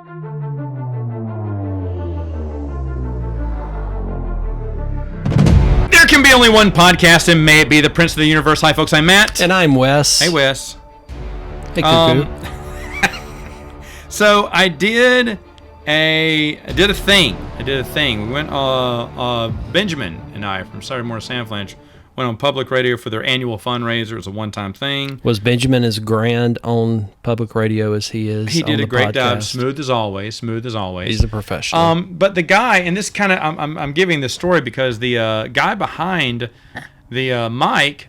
There can be only one podcast, and may it be the Prince of the Universe. Hi, folks. I'm Matt. And I'm Wes. Hey, Wes. Hey, Cuckoo. So I did a thing. We went, Benjamin and I from Saturday Morning Sandflanch went on public radio for their annual fundraiser. It was a one-time thing. Was Benjamin as grand on public radio as he is? He did a great job. podcast? Smooth as always. He's a professional. But the guy, and this kind of, I'm giving this story because the guy behind the mic,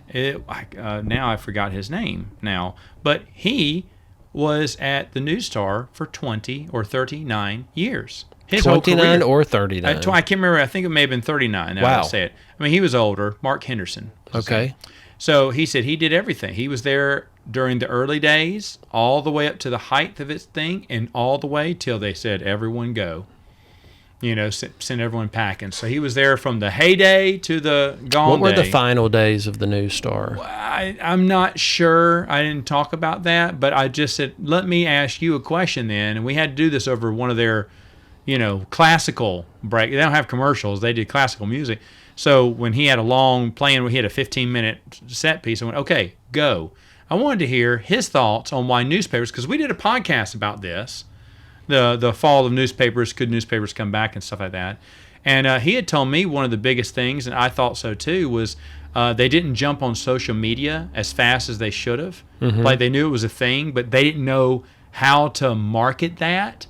now I forgot his name now, but he was at the News Star for 20 or 39 years. His 29 or 39? I can't remember. I think it may have been 39. Now Wow. I say it. I mean, he was older. Mark Henderson. Okay. So he said he did everything. He was there during the early days, all the way up to the height of its thing, and all the way till they said, everyone go. You know, send everyone packing. So he was there from the heyday to the gone What were day. the final days of the News Star? I'm not sure. I didn't talk about that, but I just said, let me ask you a question then. And we had to do this over one of their, classical break. They don't have commercials. They did classical music. So when he had a long plan, he had a 15-minute set piece. I went, okay, go. I wanted to hear his thoughts on why newspapers, because we did a podcast about this, the fall of newspapers, could newspapers come back and stuff like that. And he had told me one of the biggest things, and I thought so too, was they didn't jump on social media as fast as they should have. Mm-hmm. Like they knew it was a thing, but they didn't know how to market that.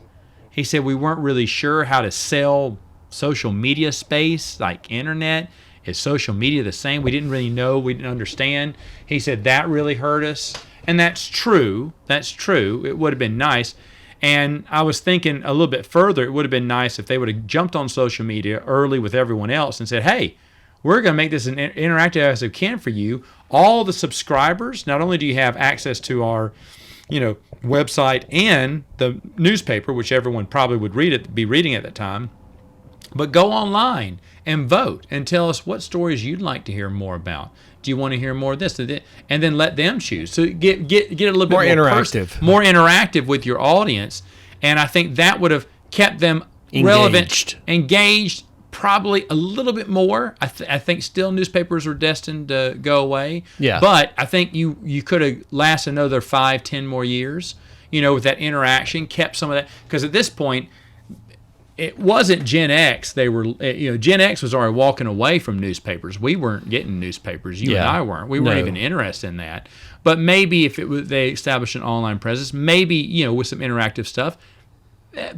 He said we weren't really sure how to sell social media space, like internet. Is social media the same? We didn't really know. We didn't understand. He said that really hurt us. And that's true. It would have been nice. And I was thinking a little bit further, it would have been nice if they would have jumped on social media early with everyone else and said, hey, we're going to make this an interactive as we can for you. All the subscribers, not only do you have access to our website and the newspaper, which everyone probably would be reading at that time, but go online and vote and tell us what stories you'd like to hear more about. Do you want to hear more of this? And then let them choose. So get a little bit more interactive. More interactive with your audience. And I think that would have kept them relevant, engaged, probably a little bit more. I think still newspapers are destined to go away. Yeah. But I think you could have lasted another 5-10 more years, with that interaction, kept some of that. Because at this point, it wasn't Gen X. They were, Gen X was already walking away from newspapers. We weren't getting newspapers. You and I weren't. We weren't even interested in that. But maybe if they established an online presence, maybe, with some interactive stuff,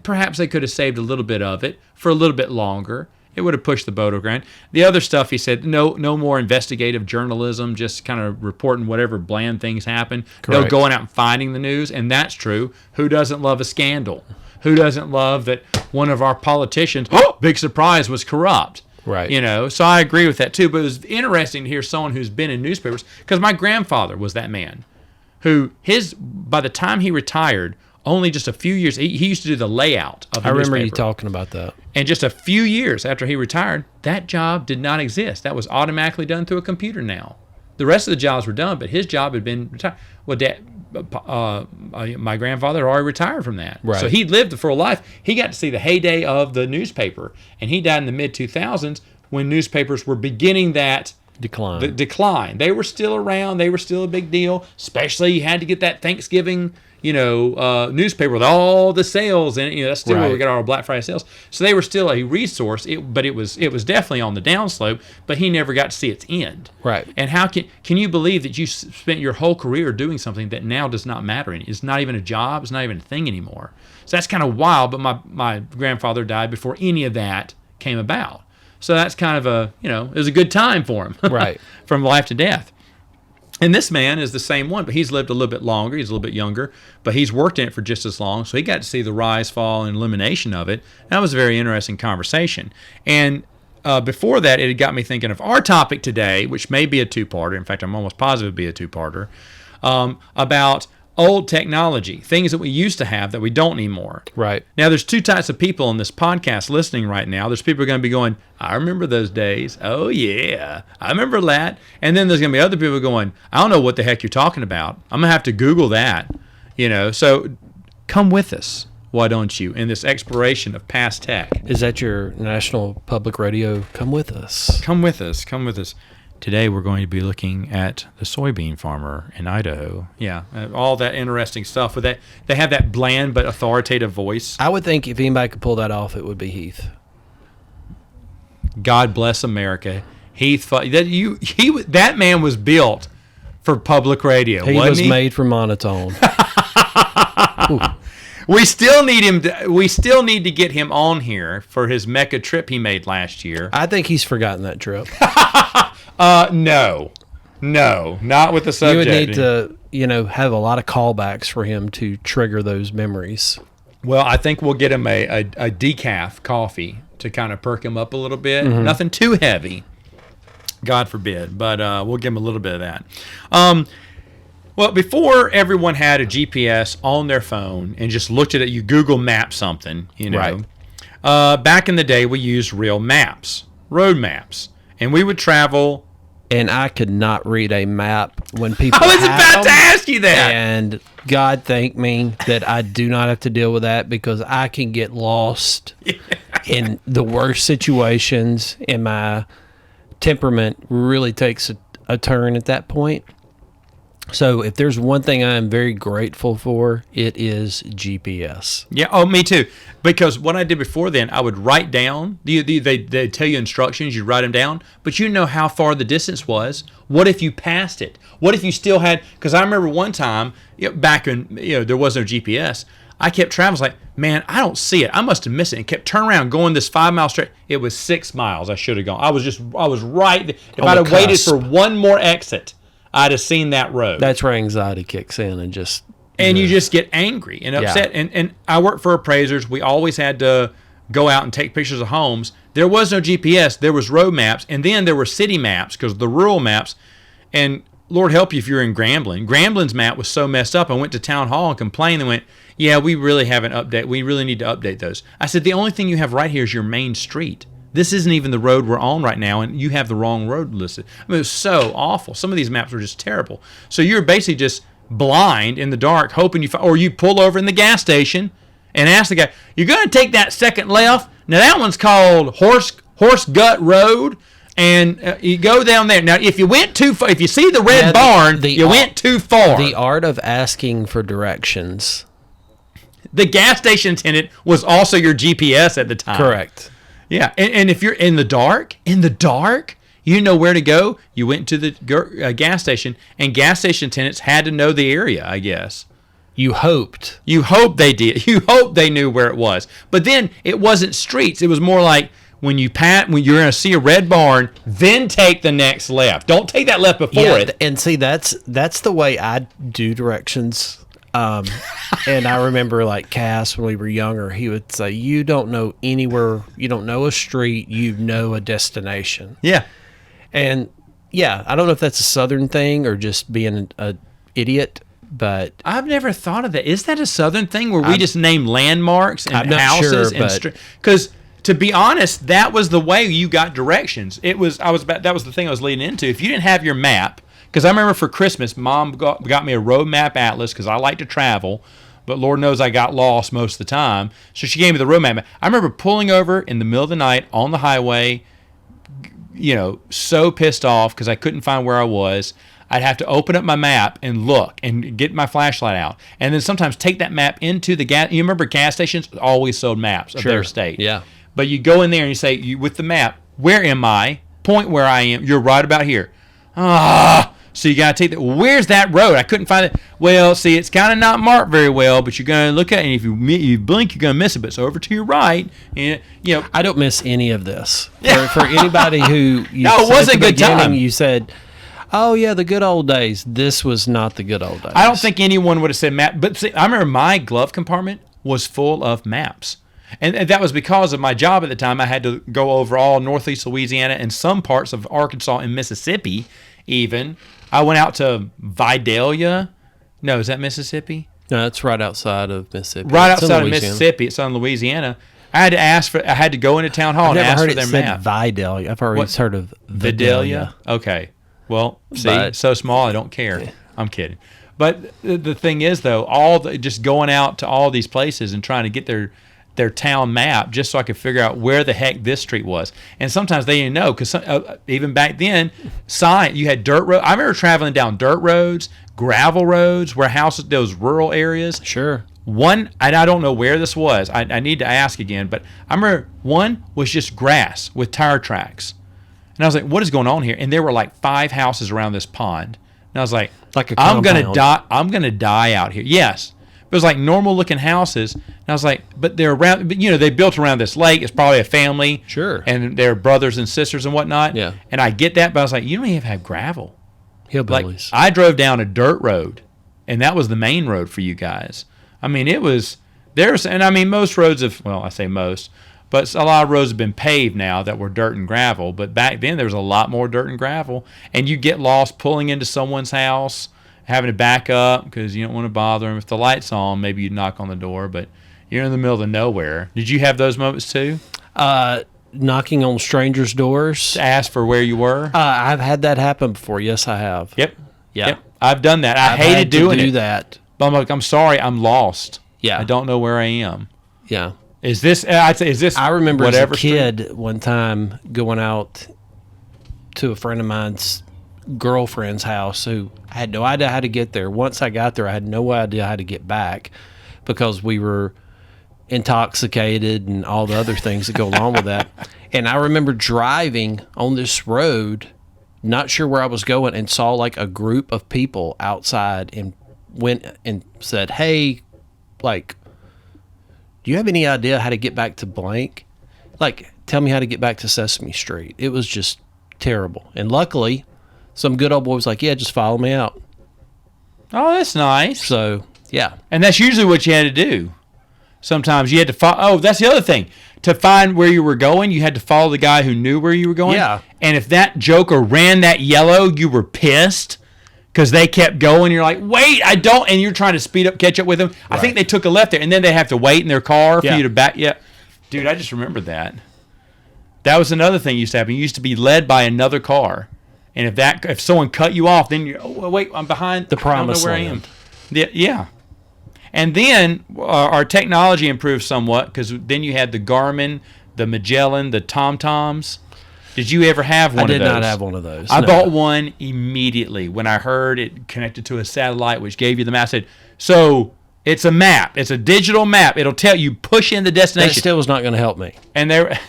perhaps they could have saved a little bit of it for a little bit longer. It would have pushed the boat around. The other stuff, he said, no more investigative journalism, just kind of reporting whatever bland things happen. Correct. No going out and finding the news, and that's true. Who doesn't love a scandal? Who doesn't love that one of our politicians, big surprise, was corrupt? Right. So I agree with that too. But it was interesting to hear someone who's been in newspapers, because my grandfather was that man who, by the time he retired, only just a few years, he used to do the layout of the newspaper. I remember you talking about that. And just a few years after he retired, that job did not exist. That was automatically done through a computer now. The rest of the jobs were done, but his job had been retired. Well, my grandfather had already retired from that. Right. So he lived the full life. He got to see the heyday of the newspaper. And he died in the mid-2000s when newspapers were beginning that decline. They were still around. They were still a big deal. Especially you had to get that Thanksgiving newspaper with all the sales, and that's still where we got our Black Friday sales. So they were still a resource, but it was definitely on the downslope. But he never got to see its end. Right. And how can you believe that you spent your whole career doing something that now does not matter? It's not even a job. It's not even a thing anymore. So that's kind of wild. But my grandfather died before any of that came about. So that's kind of it was a good time for him. Right. From life to death. And this man is the same one, but he's lived a little bit longer. He's a little bit younger, but he's worked in it for just as long. So he got to see the rise, fall, and elimination of it. That was a very interesting conversation. And before that, it had got me thinking of our topic today, which may be a two-parter. In fact, I'm almost positive it'll be a two-parter, about old technology, things that we used to have that we don't anymore. Right. Now, there's two types of people on this podcast listening right now. There's people who are going to be going, I remember those days. Oh, yeah, I remember that. And then there's going to be other people going, I don't know what the heck you're talking about. I'm going to have to Google that. So come with us. why don't you, in this exploration of past tech. Is that your National Public Radio? Come with us. Come with us. Come with us. Today we're going to be looking at the soybean farmer in Idaho. Yeah, all that interesting stuff. With that, they have that bland but authoritative voice. I would think if anybody could pull that off, it would be Heath. God bless America. That man was built for public radio. He wasn't was he? made for monotone. We still need him. We still need to get him on here for his Mecca trip he made last year. I think he's forgotten that trip. No, not with the subject. You would need to, have a lot of callbacks for him to trigger those memories. Well, I think we'll get him a decaf coffee to kind of perk him up a little bit. Mm-hmm. Nothing too heavy, God forbid, but we'll give him a little bit of that. Well, before everyone had a GPS on their phone and just looked at it, you Google Map something, Right. Back in the day, we used real maps, road maps, and we would travel. And I could not read a map when people I was had about them, to ask you that. And God thank me that I do not have to deal with that, because I can get lost in the worst situations, and my temperament really takes a turn at that point. So if there's one thing I am very grateful for, it is GPS. Yeah, oh, me too. Because what I did before then, I would write down, they tell you instructions, you write them down, but you know how far the distance was. What if you passed it? What if you still had, because I remember one time, back when there was no GPS, I kept traveling. I was like, man, I don't see it. I must have missed it. And kept turning around, going this 5 mile straight. It was 6 miles I should have gone. I was right. If I'd have waited for one more exit, I'd have seen that road. That's where anxiety kicks in and just... And you just get angry and upset. Yeah. And I worked for appraisers. We always had to go out and take pictures of homes. There was no GPS. There was road maps. And then there were city maps, because the rural maps. And Lord help you if you're in Grambling. Grambling's map was so messed up. I went to town hall and complained. They went, yeah, we really haven't updated. We really need to update those. I said, the only thing you have right here is your main street. This isn't even the road we're on right now, and you have the wrong road listed. I mean, it was so awful. Some of these maps were just terrible. So you're basically just blind in the dark, hoping or you pull over in the gas station and ask the guy, you're going to take that second left? Now, that one's called Horse Gut Road, and you go down there. Now, if you went too far, if you see the red barn, you went too far. The art of asking for directions. The gas station attendant was also your GPS at the time. Correct. Yeah, and if you're in the dark, you know where to go. You went to the gas station, and gas station attendants had to know the area, I guess. You hoped. You hoped they did. You hoped they knew where it was. But then it wasn't streets. It was more like when you're going to see a red barn, then take the next left. Don't take that left before it. And see, that's the way I do directions. And I remember, like, Cass, when we were younger, he would say, you don't know anywhere, you don't know a street, you know a destination. Yeah. And yeah, I don't know if that's a Southern thing or just being an idiot, but I've never thought of that. Is that a Southern thing where we just name landmarks and houses? Because to be honest, that was the way you got directions. That was the thing I was leading into. If you didn't have your map, because I remember for Christmas, Mom got me a road map atlas because I like to travel, but Lord knows I got lost most of the time. So she gave me the road map. I remember pulling over in the middle of the night on the highway, so pissed off because I couldn't find where I was. I'd have to open up my map and look and get my flashlight out. And then sometimes take that map into the gas. You remember gas stations always sold maps of their state. Yeah. But you go in there and you say, with the map, where am I? Point where I am. You're right about here. So you got to take that. Where's that road? I couldn't find it. Well, see, it's kind of not marked very well, but you're going to look at it, and if you blink, you're going to miss it. But it's over to your right. And, I don't miss any of this. For anybody who it wasn't a good time. You said, oh, yeah, the good old days. This was not the good old days. I don't think anyone would have said map. But see, I remember my glove compartment was full of maps. And that was because of my job at the time. I had to go over all northeast Louisiana and some parts of Arkansas and Mississippi even. I went out to Vidalia. No, is that Mississippi? No, it's right outside of Mississippi. Right outside of Mississippi. It's on Louisiana. I had to go into town hall and ask for their map. Vidalia. I've always heard of Vidalia. Okay. Well, see, so small I don't care. I'm kidding. But the thing is, though, just going out to all these places and trying to get their town map just so I could figure out where the heck this street was. And sometimes they didn't know because even back then, you had dirt road. I remember traveling down dirt roads, gravel roads, where houses, those rural areas. Sure. One, and I don't know where this was. I need to ask again, but I remember one was just grass with tire tracks. And I was like, what is going on here? And there were like 5 houses around this pond. And I was like a I'm going to compound. die. I'm going to die out here. Yes. It was like normal looking houses. And I was like, but they're around, but they built around this lake. It's probably a family. Sure. And they're brothers and sisters and whatnot. Yeah. And I get that, but I was like, you don't even have gravel. Like, Hillbillies. I drove down a dirt road, and that was the main road for you guys. I mean, most roads I say most, but a lot of roads have been paved now that were dirt and gravel. But back then, there was a lot more dirt and gravel, and you get lost pulling into someone's house, having to back up because you don't want to bother them. If the light's on, maybe you knock on the door, but you're in the middle of nowhere. Did you have those moments too? Knocking on strangers' doors. To ask for where you were? I've had that happen before. Yes, I have. Yep. Yeah. Yep. I've done that. I I've hated had doing to do it. that. But I'm like, I'm sorry, I'm lost. Yeah. I don't know where I am. Yeah. Is this? I'd say, is this? I remember as a whatever kid one time going out to a friend of mine's girlfriend's house who I had no idea how to get there. Once I got there, I had no idea how to get back because we were intoxicated and all the other things that go along with that. And I remember driving on this road, not sure where I was going, and saw like a group of people outside and went and said, hey, like, do you have any idea how to get back to blank? Like, tell me how to get back to Sesame Street. It was just terrible. And luckily, some good old boy was like, yeah, just follow me out. Oh, that's nice. So, yeah. And that's usually what you had to do. Sometimes you had to follow. Oh, that's the other thing. To find where you were going, you had to follow the guy who knew where you were going. Yeah. And if that joker ran that yellow, you were pissed because they kept going. You're like, wait, I don't. And you're trying to speed up, catch up with them. Right. I think they took a left there, and then they have to wait in their car for you to back. Yeah. Dude, I just remembered that. That was another thing used to happen. You used to be led by another car. And if someone cut you off, then you're, oh, wait, I'm behind. The promised I don't know where I am. Yeah. And then our technology improved somewhat because then you had the Garmin, the Magellan, the TomToms. Did you ever have one of those? I did not have one of those. I bought one immediately when I heard it connected to a satellite, which gave you the map. I said, so it's a map. It's a digital map. It'll tell you, push in the destination. That still was not going to help me. And there...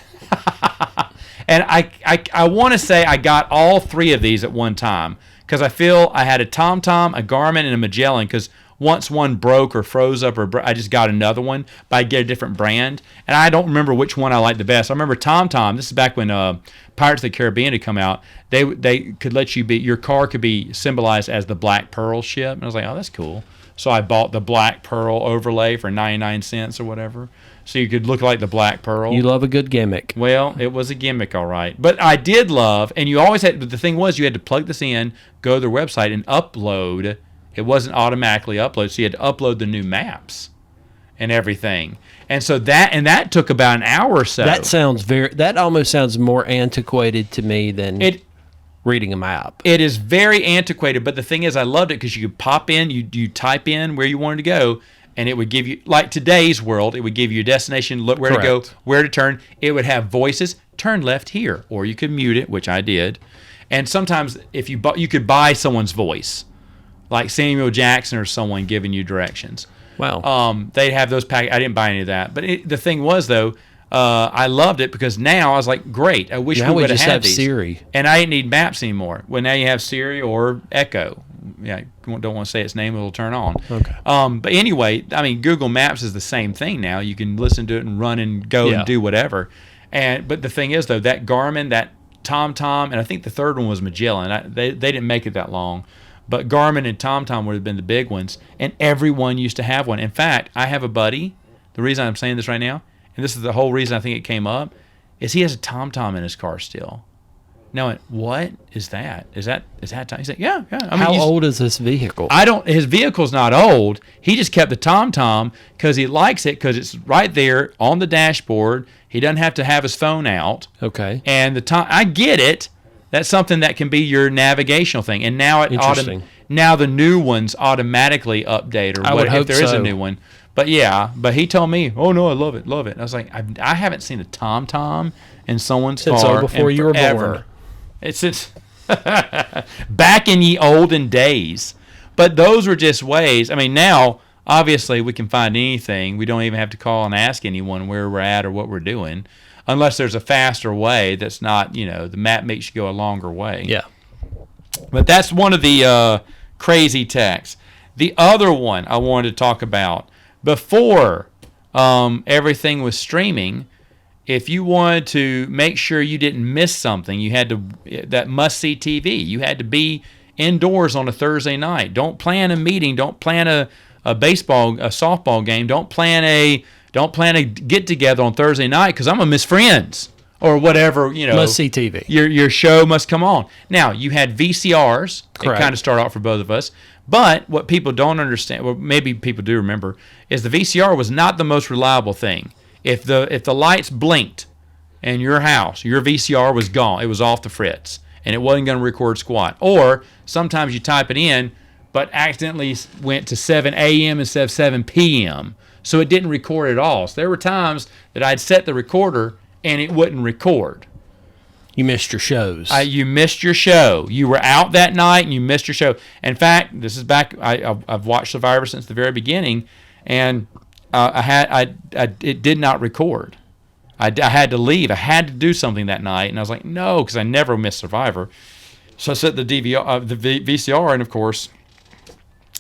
And I want to say I got all 3 of these at one time because I feel I had a TomTom, a Garmin, and a Magellan because once one broke or froze up I just got another one, but I'd get a different brand. And I don't remember which one I liked the best. I remember TomTom. This is back when Pirates of the Caribbean had come out. They could let you your car could be symbolized as the Black Pearl ship. And I was like, oh, that's cool. So I bought the Black Pearl overlay for 99 cents or whatever. So you could look like the Black Pearl. You love a good gimmick. Well, it was a gimmick, all right. But I did love, and you always had, but the thing was you had to plug this in, go to their website, and upload. It wasn't automatically uploaded, so you had to upload the new maps and everything. And so that took about an hour or so. That almost sounds more antiquated to me than reading a map. It is very antiquated, but the thing is I loved it because you could pop in, you type in where you wanted to go, and it would give you, like today's world, it would give you a destination, look where Correct. to go, where to turn. It would have voices, turn left here, or you could mute it, which I did. And sometimes if you could buy someone's voice, like Samuel Jackson or someone giving you directions. Wow. They'd have those pack. I didn't buy any of that. But the thing was, though, I loved it because now I was like, great, I wish we would have had these. Siri. And I didn't need maps anymore. Well, now you have Siri or Echo. Yeah, you don't want to say its name, it'll turn on. Okay. But anyway, I mean, Google Maps is the same thing now. You can listen to it and run and go and do whatever. But the thing is, though, that Garmin, that TomTom, and I think the third one was Magellan. They didn't make it that long. But Garmin and TomTom would have been the big ones, and everyone used to have one. In fact, I have a buddy. The reason I'm saying this right now, and this is the whole reason I think it came up, is he has a TomTom in his car still. Now, I went, what is that? Is that Tom? He said, yeah. I mean, how old is this vehicle? His vehicle's not old. He just kept the TomTom because he likes it because it's right there on the dashboard. He doesn't have to have his phone out. Okay. And I get it. That's something that can be your navigational thing. And now now the new ones automatically update, or I would hope if there is a so. new one. But yeah, but he told me, oh no, I love it, love it. And I was like, I haven't seen a TomTom in someone's Since car before in you were forever. born. It's back in ye olden days. But those were just ways. I mean, now obviously we can find anything. We don't even have to call and ask anyone where we're at or what we're doing, unless there's a faster way that's not, the map makes you go a longer way. Yeah. But that's one of the crazy techs. The other one I wanted to talk about, before everything was streaming, if you wanted to make sure you didn't miss something, you had to, that must-see TV. You had to be indoors on a Thursday night. Don't plan a meeting. Don't plan a softball game. Don't plan a get-together on Thursday night because I'm going to miss friends or whatever, Must see TV. Your show must come on. Now, you had VCRs. Correct. It kind of started out for both of us. But what people don't understand, well, maybe people do remember, is the VCR was not the most reliable thing. If the lights blinked in your house, your VCR was gone. It was off the fritz, and it wasn't going to record squat. Or sometimes you type it in, but accidentally went to 7 a.m. instead of 7 p.m., so it didn't record at all. So there were times that I'd set the recorder, and it wouldn't record. You missed your shows. You missed your show. You were out that night and you missed your show. In fact, this is back. I've watched Survivor since the very beginning, and it did not record. I had to leave. I had to do something that night, and I was like, no, because I never miss Survivor. So I set the VCR, and of course,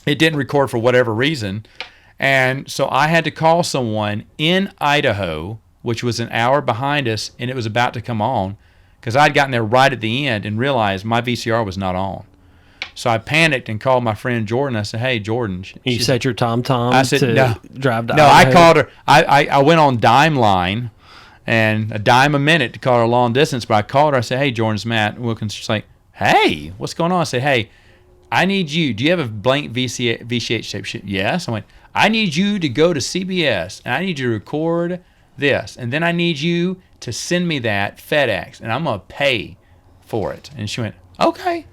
it didn't record for whatever reason, and so I had to call someone in Idaho, which was an hour behind us, and it was about to come on. Because I'd gotten there right at the end and realized my VCR was not on. So I panicked and called my friend Jordan. I said, hey, Jordan. You set your TomTom to drive to No, Idaho? I called her. I went on Dime Line, and a dime a minute to call her long distance. But I called her. I said, hey, Jordan, it's Matt Wilkins. She's like, hey, what's going on? I said, hey, I need you. Do you have a blank VCH tape? Yes. I went, I need you to go to CBS, and I need you to record this. And then I need you to send me that FedEx, and I'm going to pay for it. And she went, okay.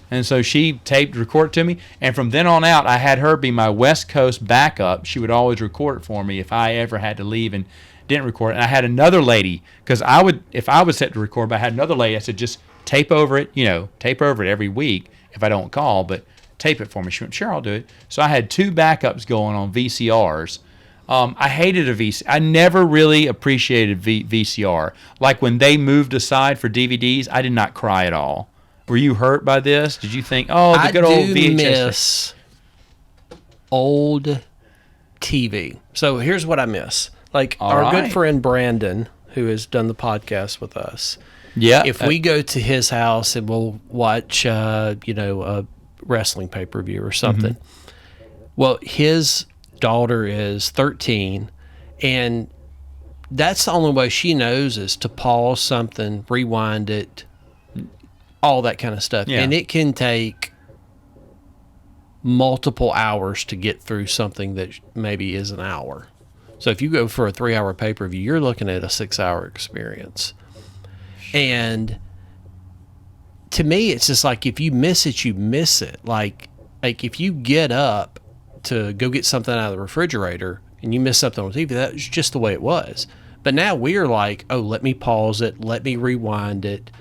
And so she recorded to me, and from then on out, I had her be my West Coast backup. She would always record it for me if I ever had to leave and didn't record it. And I had another lady, because if I was set to record, but I had another lady, I said, just tape over it, tape over it every week if I don't call, but tape it for me. She went, sure, I'll do it. So I had two backups going on VCRs. I hated a VCR. I never really appreciated VCR. Like when they moved aside for DVDs, I did not cry at all. Were you hurt by this? Did you think, oh, the good old VHS? I do miss old TV. So here's what I miss. Like our good friend Brandon, who has done the podcast with us. Yeah. If we go to his house and we'll watch, a wrestling pay-per-view or something. Mm-hmm. Well, his daughter is 13, and that's the only way she knows is to pause something, rewind it, all that kind of stuff. Yeah. And it can take multiple hours to get through something that maybe is an hour. So if you go for a 3-hour pay-per-view, you're looking at a 6-hour experience. And to me, it's just like if you miss it, you miss it. Like if you get up to go get something out of the refrigerator and you miss something on TV, that was just the way it was. But now we're like, oh, let me pause it, let me rewind it.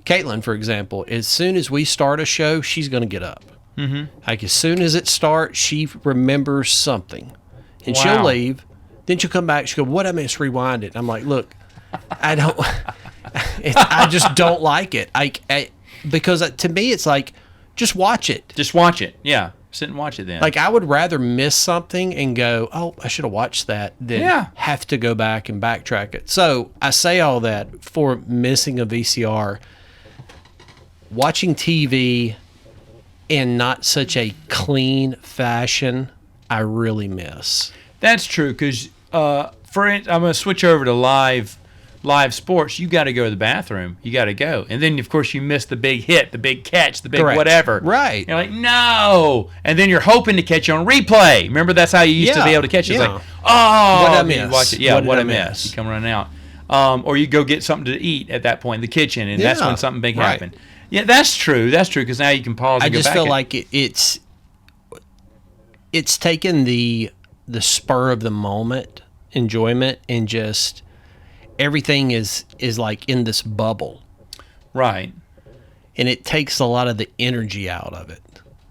Caitlin, for example, as soon as we start a show, she's going to get up. Mm-hmm. Like as soon as it starts, she remembers something. And she'll leave. Then she'll come back. She'll go, what I miss, rewind it. And I'm like, look, I don't, I just don't like it. Because to me, it's like, just watch it. Just watch it. Yeah. Sit and watch it then. Like I would rather miss something and go, oh, I should have watched that than have to go back and backtrack it. So I say all that for missing a VCR. Watching TV in not such a clean fashion, I really miss. That's true, because I'm going to switch over to live sports. You got to go to the bathroom. You got to go. And then, of course, you miss the big hit, the big catch, the big whatever. Right. You're like, no. And then you're hoping to catch it on replay. Remember, that's how you used to be able to catch it. It's like, oh. What I miss. Watch it. Yeah, what I miss. You come running out. or you go get something to eat at that point in the kitchen, and that's when something big happened. Yeah, that's true. That's true, because now you can pause and go back. I just feel like it's taken the spur of the moment enjoyment, and just everything is like in this bubble. Right. And it takes a lot of the energy out of it.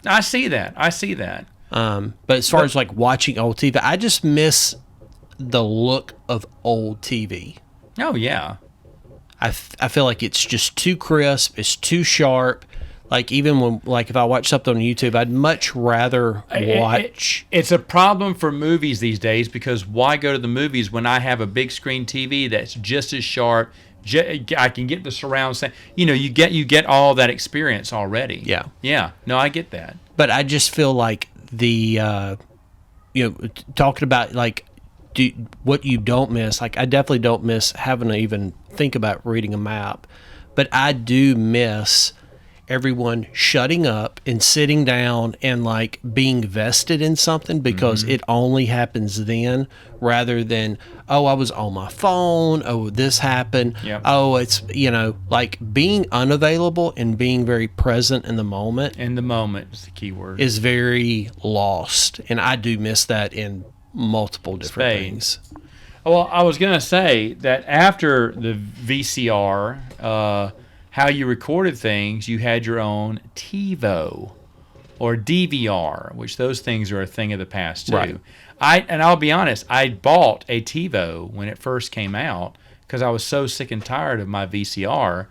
I see that. But as far as like watching old TV, I just miss the look of old TV. Oh, yeah. I feel like it's just too crisp. It's too sharp. Like even when, like if I watch something on YouTube, I'd much rather watch. It's a problem for movies these days, because why go to the movies when I have a big screen TV that's just as sharp? I can get the surround sound. You get all that experience already. Yeah. Yeah. No, I get that. But I just feel like talking about like what you don't miss. Like I definitely don't miss having to even think about reading a map, but I do miss everyone shutting up and sitting down and like being vested in something, because it only happens then, rather than, oh, I was on my phone, oh, this happened. Yep. Oh, it's like being unavailable and being very present in the moment. In the moment is the key word. Is very lost, and I do miss that in multiple different things. Well, I was going to say that after the VCR, how you recorded things, you had your own TiVo or DVR, which those things are a thing of the past too. Right. I'll be honest, I bought a TiVo when it first came out because I was so sick and tired of my VCR,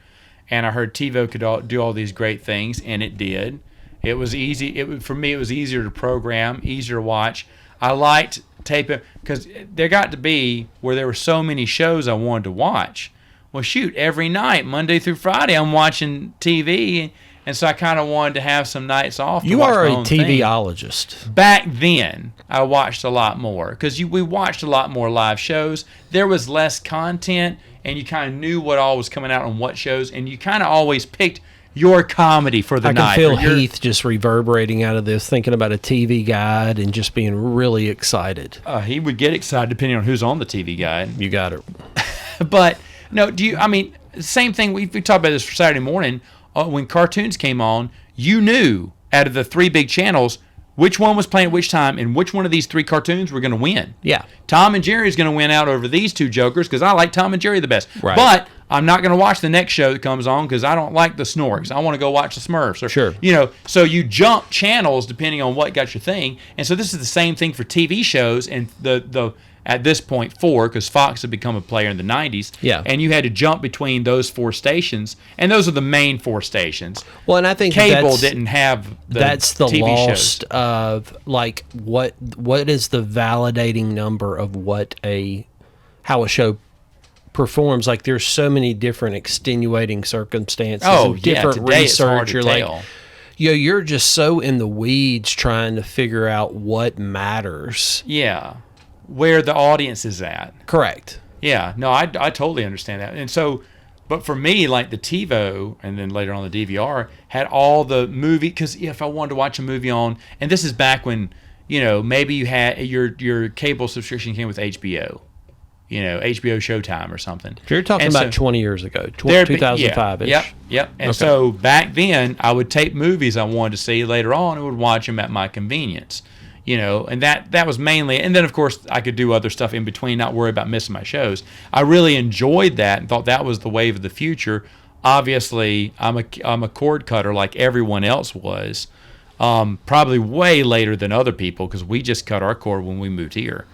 and I heard TiVo could do all these great things, and it did. It was easy. For me, it was easier to program, easier to watch. I liked taping, because there got to be where there were so many shows I wanted to watch. Well, shoot, every night, Monday through Friday, I'm watching TV, and so I kind of wanted to have some nights off. You are a TVologist. Back then, I watched a lot more, because we watched a lot more live shows. There was less content, and you kind of knew what all was coming out on what shows, and you kind of always picked your comedy for the night. I can feel Heath just reverberating out of this, thinking about a TV guide and just being really excited. He would get excited depending on who's on the TV guide. You got it. But no, same thing. We talked about this for Saturday morning. When cartoons came on, you knew out of the three big channels which one was playing at which time, and which one of these three cartoons were going to win. Yeah. Tom and Jerry is going to win out over these two jokers, because I like Tom and Jerry the best. Right. But I'm not going to watch the next show that comes on because I don't like the Snorks. I want to go watch the Smurfs. Sure. So you jump channels depending on what got your thing. And so this is the same thing for TV shows, and the at this point 4, because Fox had become a player in the 90s. Yeah. And you had to jump between those 4 stations, and those are the main 4 stations. Well, and I think cable didn't have that's the TV lost shows. Of like what is the validating number of how a show performs. Like there's so many different extenuating circumstances and different today research. It's hard to You're tell. like, you're just so in the weeds trying to figure out what matters. Yeah. Where the audience is at. Correct. Yeah, no, I totally understand that. And so, but for me, like the TiVo and then later on the DVR had all the movie, because if I wanted to watch a movie on, and this is back when, maybe you had your cable subscription came with HBO, HBO Showtime or something. So you're talking about 20 years ago, 2005-ish. Yep. And so back then, I would tape movies I wanted to see later on and would watch them at my convenience. And that was mainly, and then of course I could do other stuff in between, not worry about missing my shows. I really enjoyed that and thought that was the wave of the future. Obviously, I'm a cord cutter like everyone else was, probably way later than other people, because we just cut our cord when we moved here.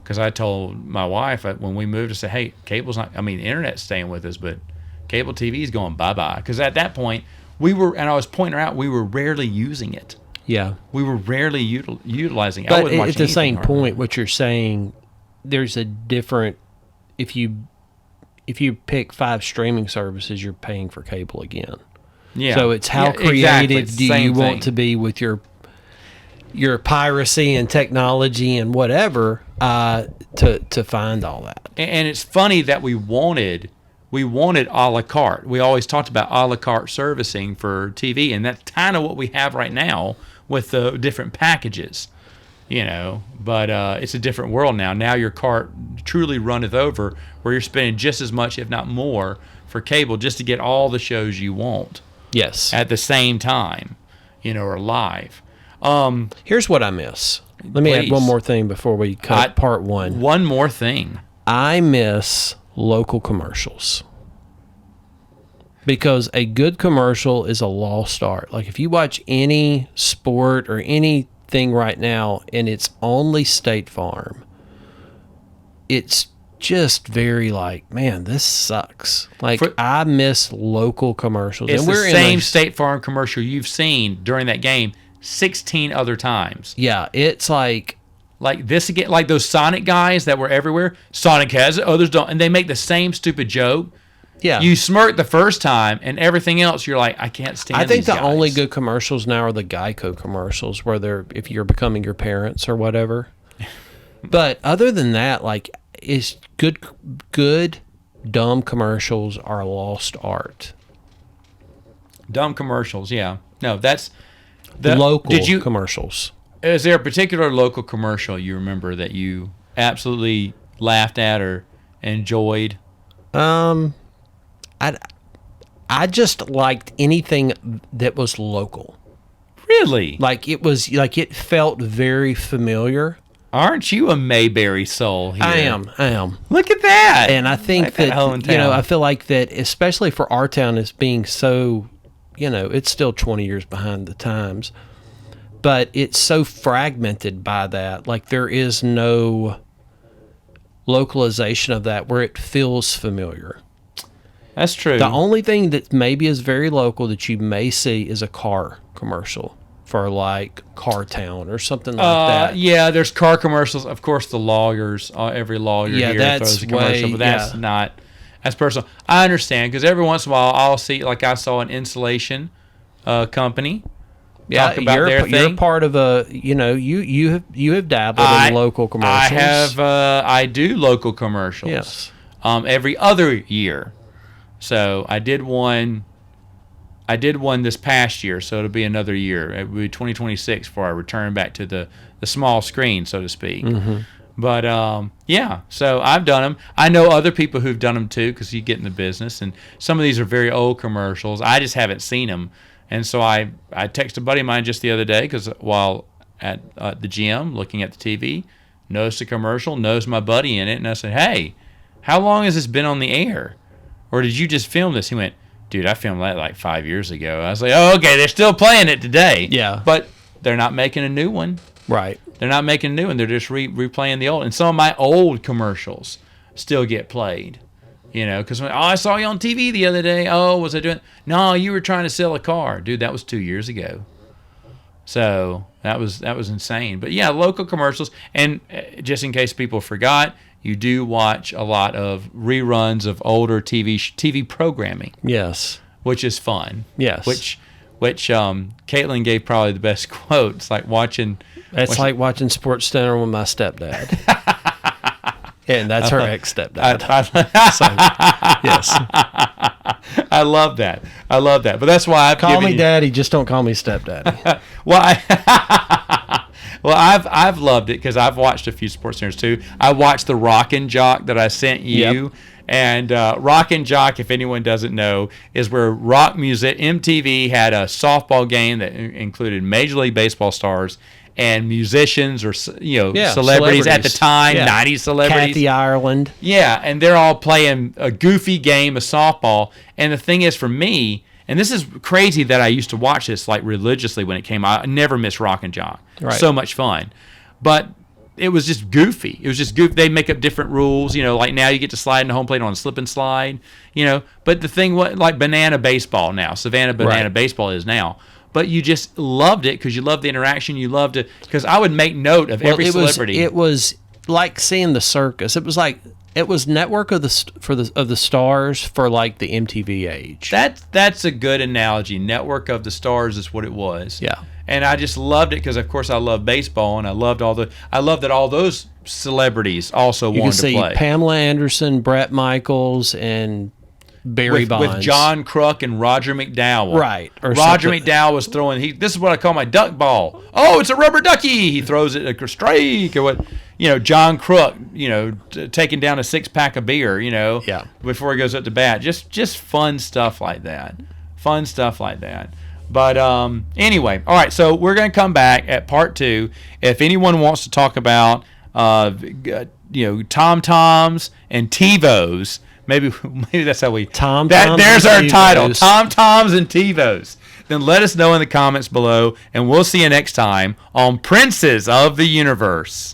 Because I told my wife when we moved, I said, hey, cable's not, the internet's staying with us, but cable TV is going bye-bye. Because at that point, and I was pointing out, we were rarely using it. Yeah. We were rarely utilizing it. But at the same point, what you're saying, there's a different, if you pick 5 streaming services, you're paying for cable again. Yeah. So it's how creative do you want to be with your piracy and technology and whatever to find all that. And it's funny that we wanted a la carte. We always talked about a la carte servicing for TV, and that's kind of what we have right now with the different packages. But it's a different world now. Now your cart truly runneth over, where you're spending just as much, if not more, for cable just to get all the shows you want. Yes. At the same time, or live. Here's what I miss. Let me add one more thing before we cut part one. One more thing. I miss local commercials. Because a good commercial is a lost art. Like if you watch any sport or anything right now and it's only State Farm, it's just very like, man, this sucks. Like I miss local commercials. It's the same State Farm commercial you've seen during that game 16 other times. Yeah, it's like this again, like those Sonic guys that were everywhere. Sonic has it, others don't, and they make the same stupid joke. Yeah. You smirk the first time, and everything else, you're like, I can't stand these I think the guys. only good commercials now are the Geico commercials, where they're if you're becoming your parents or whatever. But other than that, like, is good dumb commercials are a lost art. Dumb commercials, yeah. No, that's the local commercials. Is there a particular local commercial you remember that you absolutely laughed at or enjoyed? I just liked anything that was local. Really? Like it felt very familiar. Aren't you a Mayberry soul here? I am. Look at that. And I think that I feel like that, especially for our town, as being so, it's still 20 years behind the times, but it's so fragmented by that. Like there is no localization of that where it feels familiar. That's true. The only thing that maybe is very local that you may see is a car commercial for like Car Town or something like that. Yeah, there's car commercials. Of course, the lawyers, every lawyer here throws a commercial, but that's personal. I understand, because every once in a while I'll see, like I saw an insulation company talk about their thing. You're part of a, you have dabbled in local commercials. I do local commercials. Yes. Every other year. So I did one this past year, so it'll be another year. It will be 2026 before I return back to the small screen, so to speak. Mm-hmm. But, so I've done them. I know other people who've done them too, because you get in the business. And some of these are very old commercials. I just haven't seen them. And so I texted a buddy of mine just the other day, because while at the gym looking at the TV, noticed a commercial, knows my buddy in it. And I said, hey, how long has this been on the air? Or did you just film this? He went, dude, I filmed that like 5 years ago. I was like, oh, okay, they're still playing it today. Yeah. But they're not making a new one. Right. They're not making a new one. They're just replaying the old. And some of my old commercials still get played. Because I saw you on TV the other day. Oh, was I doing? No, you were trying to sell a car. Dude, that was 2 years ago. So that was insane. But yeah, local commercials. And just in case people forgot, you do watch a lot of reruns of older TV programming. Yes. Which is fun. Yes. Which Caitlin gave probably the best quote. It's like watching... It's like watching Sports Center with my stepdad. And that's her ex-stepdad. So, yes. I love that. But that's why Call me daddy, just don't call me stepdaddy. I've loved it because I've watched a few sports centers too. I watched the Rock and Jock that I sent you. Yep. And Rock and Jock, if anyone doesn't know, is where rock music, MTV had a softball game that included Major League Baseball stars and musicians or celebrities at the time, 90s celebrities. Kathy Ireland. Yeah, and they're all playing a goofy game of softball. And the thing is, for me, and this is crazy that I used to watch this like religiously when it came out. I never missed Rock and Jock. Right. So much fun. But it was just goofy. They make up different rules. Like now you get to slide in the home plate on a slip and slide. But the thing, like banana baseball now, Savannah banana baseball is now. But you just loved it because you loved the interaction. You loved it because I would make note of every celebrity. It was like seeing the circus. It was Network of the Stars for like the MTV age. That's a good analogy. Network of the Stars is what it was. Yeah. And I just loved it because, of course, I love baseball, and I loved that all those celebrities also wanted to play. You can see Pamela Anderson, Brett Michaels, and Barry Bonds. With John Kruk and Roger McDowell. Right. Or Roger something. McDowell was throwing, this is what I call my duck ball. Oh, it's a rubber ducky. He throws it a strike or what, John Kruk, taking down a 6-pack of beer, Yeah. before he goes up to bat. Just fun stuff like that. But anyway, all right, so we're going to come back at part 2. If anyone wants to talk about, Tom-Toms and TiVos, maybe that's how we... There's our title, Tom-Toms and TiVos. Then let us know in the comments below, and we'll see you next time on Princes of the Universe.